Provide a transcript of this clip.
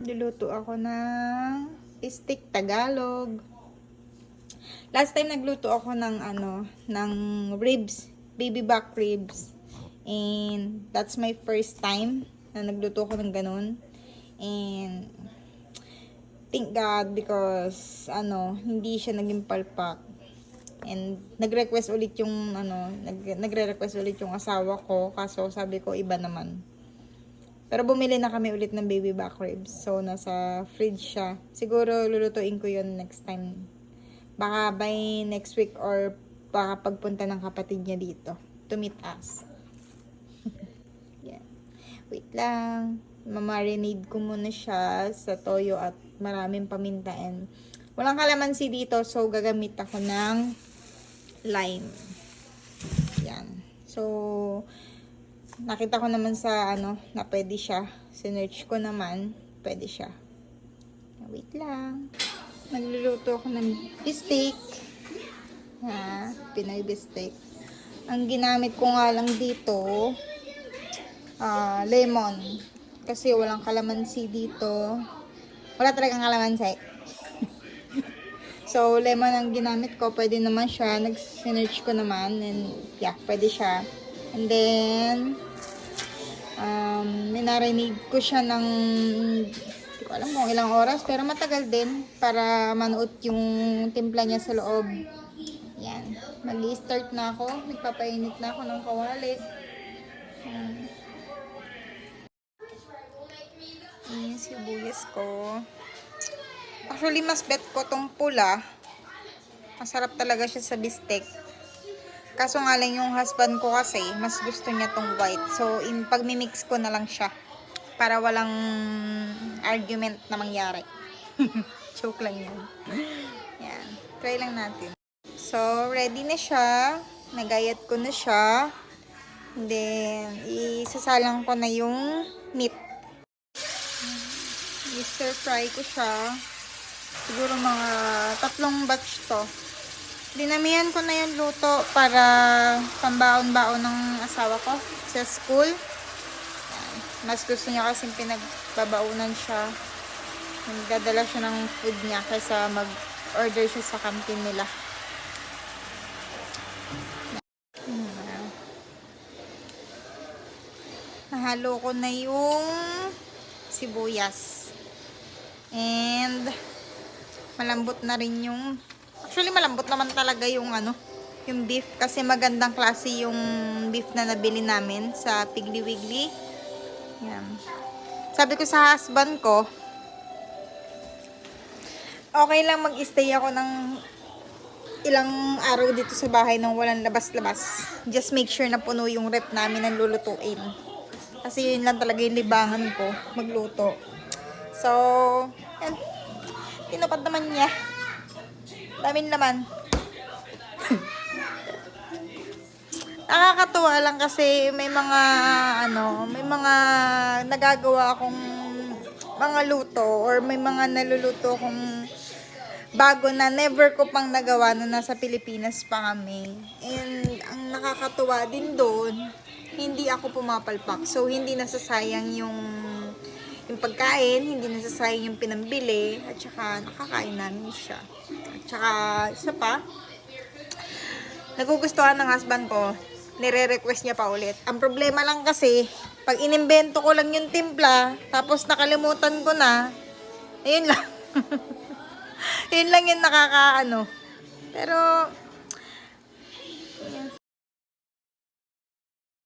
Niluto ako ng steak Tagalog. Last time nagluto ako ng ng ribs, baby back ribs. And that's my first time na nagluto ako ng ganun. And thank God because hindi siya naging palpak. And nagre-request ulit yung nagre-request ulit yung asawa ko, kaso sabi ko iba naman. Pero bumili na kami ulit ng baby back ribs. So, nasa fridge siya. Siguro lulutuin ko yun next time. Baka by next week or baka pagpunta ng kapatid niya dito to meet us. Yeah. Wait lang. Mamarinade ko muna siya sa toyo at maraming paminta. And walang kalamansi dito. So, gagamit ako ng lime. Yan. So, nakita ko naman sa na pwede siya. Sinearch ko naman, pwede siya. Wait lang. Nagluluto ako ng beefsteak. Pinoy beefsteak. Ang ginamit ko nga lang dito, lemon. Kasi walang kalamansi dito. Wala talagang kalamansi. So, lemon ang ginamit ko. Pwede naman siya. Nag-sinearch ko naman. And yeah, pwede siya. And then, minarinade ko siya ng, hindi ko alam kung ilang oras, pero matagal din para manuot yung timpla niya sa loob. Yan. Mag-i-start na ako. Nagpapainit na ako ng kawali. Yung sibuyas ko. Actually, mas bet ko tong pula. Masarap talaga siya sa bistek. Kaso nga lang yung husband ko kasi, mas gusto niya tong white. So, pag-mimix ko na lang siya. Para walang argument na mangyari. Joke lang yan. Yan. Try lang natin. So, ready na siya. Nagayat ko na siya. Then, isasalang ko na yung meat. I-stir fry ko siya. Siguro mga 3 batch to. Dinamihan ko na yung luto para pambaon-baon ng asawa ko sa school. Yan. Mas gusto niya kasi pinagbabaunan siya. Nagdadala siya ng food niya kaysa mag-order siya sa canteen nila. Nahalo ko na yung sibuyas. And malambot na rin yung, actually malambot naman talaga yung yung beef kasi magandang klase yung beef na nabili namin sa Piggly Wiggly. Yan. Sabi ko sa husband ko, okay lang mag-stay ako ng ilang araw dito sa bahay nang walang labas-labas. Just make sure na puno yung rep namin ng lulutuin. Kasi yun lang talaga yung libangan ko, magluto. So, yan. Tinupad naman niya. Daming laman. Nakakatuwa lang kasi may mga may mga nagagawa akong mga luto or may mga naluluto akong bago na never ko pang nagawa na nasa Pilipinas pa kami. And ang nakakatuwa din doon, hindi ako pumapalpak. So, hindi nasasayang yung pagkain, hindi nasasayang yung pinambili, at saka nakakain namin siya. At saka, isa pa, nagugustuhan ng husband ko, nire-request niya pa ulit. Ang problema lang kasi, pag inimbento ko lang yung timpla, tapos nakalimutan ko na, ayun lang. Yun lang yung nakakaano. Pero,